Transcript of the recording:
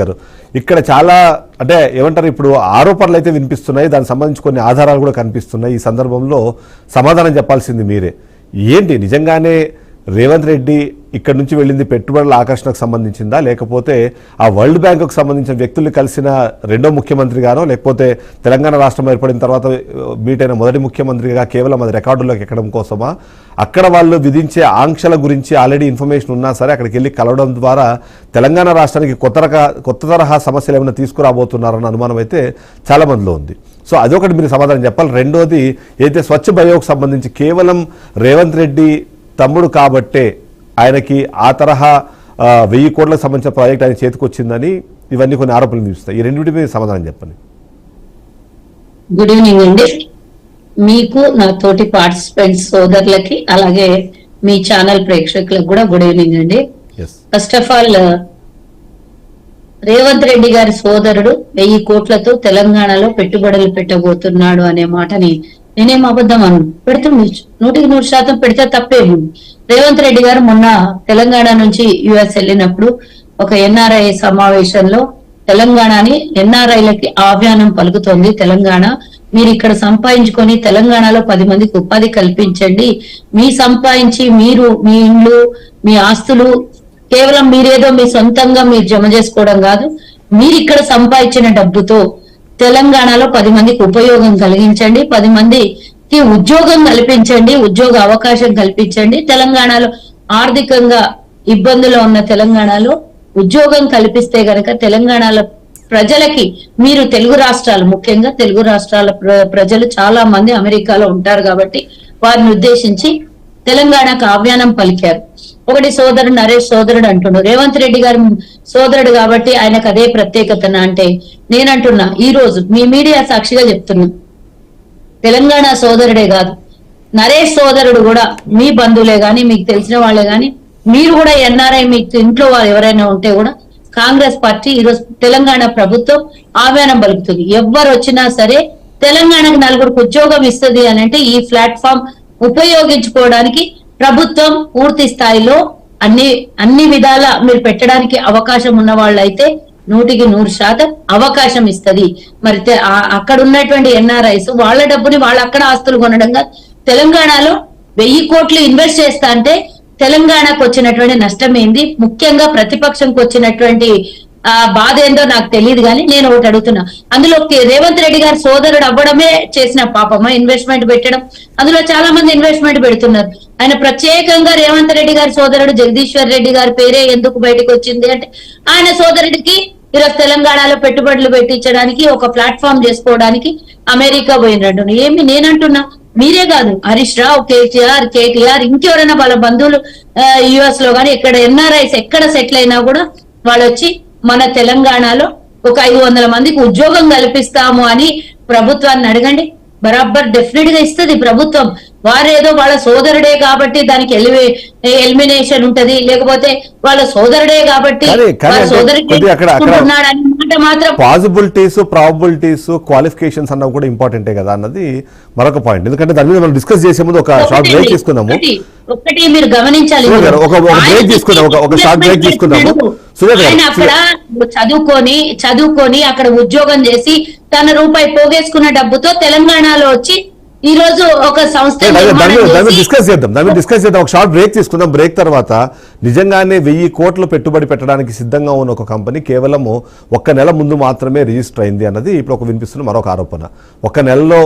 గారు ఇక్కడ చాలా అంటే ఏమంటారు ఇప్పుడు ఆరోపణలు అయితే వినిపిస్తున్నాయి, దానికి సంబంధించి కొన్ని ఆధారాలు కూడా కనిపిస్తున్నాయి. ఈ సందర్భంలో సమాధానం చెప్పాల్సింది మీరే. ఏంటి నిజంగానే రేవంత్ రెడ్డి ఇక్కడ నుంచి వెళ్ళింది పెట్టుబడుల ఆకర్షణకు సంబంధించిందా, లేకపోతే ఆ వరల్డ్ బ్యాంకుకు సంబంధించిన వ్యక్తులు కలిసిన రెండో ముఖ్యమంత్రిగానో, లేకపోతే తెలంగాణ రాష్ట్రం ఏర్పడిన తర్వాత మీట్ అయిన మొదటి ముఖ్యమంత్రిగా కేవలం అది రికార్డుల్లోకి ఎక్కడం కోసమా, అక్కడ వాళ్ళు విధించే ఆంక్షల గురించి ఆల్రెడీ ఇన్ఫర్మేషన్ ఉన్నా సరే అక్కడికి వెళ్ళి కలవడం ద్వారా తెలంగాణ రాష్ట్రానికి కొత్త తరహా సమస్యలు ఏమైనా తీసుకురాబోతున్నారన్న అనుమానం అయితే చాలా మందిలో ఉంది. సో అదొకటి మీరు సమాధానం చెప్పాలి. రెండోది అయితే స్వచ్ఛ బయోకు సంబంధించి కేవలం రేవంత్ రెడ్డి తమ్ముడు కాబట్టే ఆయనకి ఆ తరహా 1000 కోట్లకు సంబంధించిన ప్రాజెక్ట్ ఆయన చేతికి వచ్చిందని ఇవన్నీ కొన్ని ఆరోపణలు నిలుస్తాయి. ఈ రెండింటి మీద సమాధానం చెప్పండి. గుడ్ ఈవినింగ్ అండి. మీకు నా తోటి పార్టిసిపెంట్స్ సోదరులకి అలాగే మీ ఛానల్ ప్రేక్షకులకు కూడా గుడ్ ఈవినింగ్ అండి. First of all Revanth Reddy గారి సోదరుడు 1000 కోట్లతో తెలంగాణలో పెట్టుబడులు పెట్టబోతున్నాడు అనే మాటని నేనేం అబద్ధం అను పెడుతుంది 100% పెడితే తప్పేమి. రేవంత్ రెడ్డి గారు మొన్న తెలంగాణ నుంచి యుఎస్ వెళ్ళినప్పుడు ఒక ఎన్ఆర్ఐ సమావేశంలో తెలంగాణని ఎన్ఆర్ఐలకి ఆహ్వానం పలుకుతోంది. తెలంగాణ మీరు ఇక్కడ సంపాదించుకొని తెలంగాణలో 10 మందికి ఉపాధి కల్పించండి. మీ సంపాదించి మీరు మీ ఇండ్లు మీ ఆస్తులు కేవలం మీరేదో మీ సొంతంగా మీరు జమ చేసుకోవడం కాదు, మీరు ఇక్కడ సంపాదించిన డబ్బుతో తెలంగాణలో 10 మందికి ఉపయోగం కలిగించండి, 10 మందికి ఉద్యోగం కల్పించండి, ఉద్యోగ అవకాశం కల్పించండి. తెలంగాణలో ఆర్థికంగా ఇబ్బందులో ఉన్న తెలంగాణలో ఉద్యోగం కల్పిస్తే గనక తెలంగాణలో ప్రజలకి మీరు తెలుగు రాష్ట్రాలు ముఖ్యంగా తెలుగు రాష్ట్రాల ప్రజలు చాలా మంది అమెరికాలో ఉంటారు కాబట్టి వారిని ఉద్దేశించి తెలంగాణకు ఆహ్వానం పలికారు. ఒకటి సోదరుడు నరేష్ సోదరుడు అంటున్నాడు, రేవంత్ రెడ్డి గారు సోదరుడు కాబట్టి ఆయనకు అదే ప్రత్యేకతన అంటే నేనంటున్నా ఈ రోజు మీ మీడియా సాక్షిగా చెప్తున్నా, తెలంగాణ సోదరుడే కాదు నరేష్ సోదరుడు కూడా మీ బంధువులే గాని మీకు తెలిసిన వాళ్ళే గాని మీరు కూడా ఎన్ఆర్ఐ మీకు ఇంట్లో వాళ్ళు ఎవరైనా ఉంటే కూడా కాంగ్రెస్ పార్టీ ఈరోజు తెలంగాణ ప్రభుత్వం ఆహ్వానం పలుకుతుంది. ఎవ్వరు వచ్చినా సరే తెలంగాణకు 4 ఉద్యోగం ఇస్తుంది అని అంటే ఈ ప్లాట్ఫామ్ ఉపయోగించుకోవడానికి ప్రభుత్వం పూర్తి స్థాయిలో అన్ని విధాల మీరు పెట్టడానికి అవకాశం ఉన్న వాళ్ళైతే 100% అవకాశం ఇస్తుంది. మరి అక్కడ ఉన్నటువంటి ఎన్ఆర్ఐస్ వాళ్ళ డబ్బుని వాళ్ళు అక్కడ ఆస్తులు కొనడంగా తెలంగాణలో 1000 కోట్లు ఇన్వెస్ట్ చేస్తా అంటే తెలంగాణకు వచ్చినటువంటి నష్టం ఏంది, ముఖ్యంగా ప్రతిపక్షంకి వచ్చినటువంటి బాధ ఏందో నాకు తెలియదు. కానీ నేను ఒకటి అడుగుతున్నా, అందులో రేవంత్ రెడ్డి గారి సోదరుడు అవ్వడమే చేసిన పాపమా ఇన్వెస్ట్మెంట్ పెట్టడం? అందులో చాలా మంది ఇన్వెస్ట్మెంట్ పెడుతున్నారు. ఆయన ప్రత్యేకంగా రేవంత్ రెడ్డి గారి సోదరుడు జగదీశ్వర్ రెడ్డి గారి పేరే ఎందుకు బయటకు వచ్చింది అంటే ఆయన సోదరుడికి ఈరోజు తెలంగాణలో పెట్టుబడులు పెట్టించడానికి ఒక ప్లాట్ఫామ్ చేసుకోవడానికి అమెరికా పోయినట్టు ఏమి నేనంటున్నా. మీరే కాదు హరీష్ రావు, కేటీఆర్ ఇంకెవరైనా వాళ్ళ బంధువులు యుఎస్ లో కానీ ఇక్కడ ఎన్ఆర్ఐస్ ఎక్కడ సెటిల్ అయినా కూడా వాళ్ళు వచ్చి మన తెలంగాణలో ఒక 500 మందికి ఉద్యోగం కల్పిస్తాము అని ప్రభుత్వాన్ని అడగండి, బరాబర్ డెఫినెట్ గా ఇస్తుంది ప్రభుత్వం. వారేదో వాళ్ళ సోదరుడే కాబట్టి దానికి ఎలిమినేషన్ ఉంటది, లేకపోతే వాళ్ళ సోదరుడే కాబట్టి మాత్రం పాసిబిలిటీస్ ప్రాబబిలిటీస్ క్వాలిఫికేషన్స్ అన్నవి కూడా ఇంపార్టెంటే కదా అన్నది మరొక పాయింట్. ఎందుకంటే దాని మీద మనం డిస్కస్ చేసే ముందు ఒక షార్ట్ బ్రేక్ తీసుకుందాము. ఒకటి మీరు గమనించాలి, ఒక షార్ట్ బ్రేక్ తీసుకుందాము. ఆయన అక్కడ చదువుకొని అక్కడ ఉద్యోగం చేసి తన రూపాయి పోగేసుకున్న డబ్బుతో తెలంగాణలో వచ్చి ఈ రోజు ఒక సంస్థ డిస్కస్ చేద్దాం. ఒక షార్ట్ బ్రేక్ తీసుకుందాం. బ్రేక్ తర్వాత నిజంగానే 1000 కోట్లు పెట్టుబడి పెట్టడానికి సిద్ధంగా ఉన్న ఒక కంపెనీ కేవలము 1 నెల ముందు మాత్రమే రిజిస్టర్ అయింది అన్నది ఇప్పుడు ఒక వినిపిస్తున్న మరొక ఆరోపణ. 1 నెలలో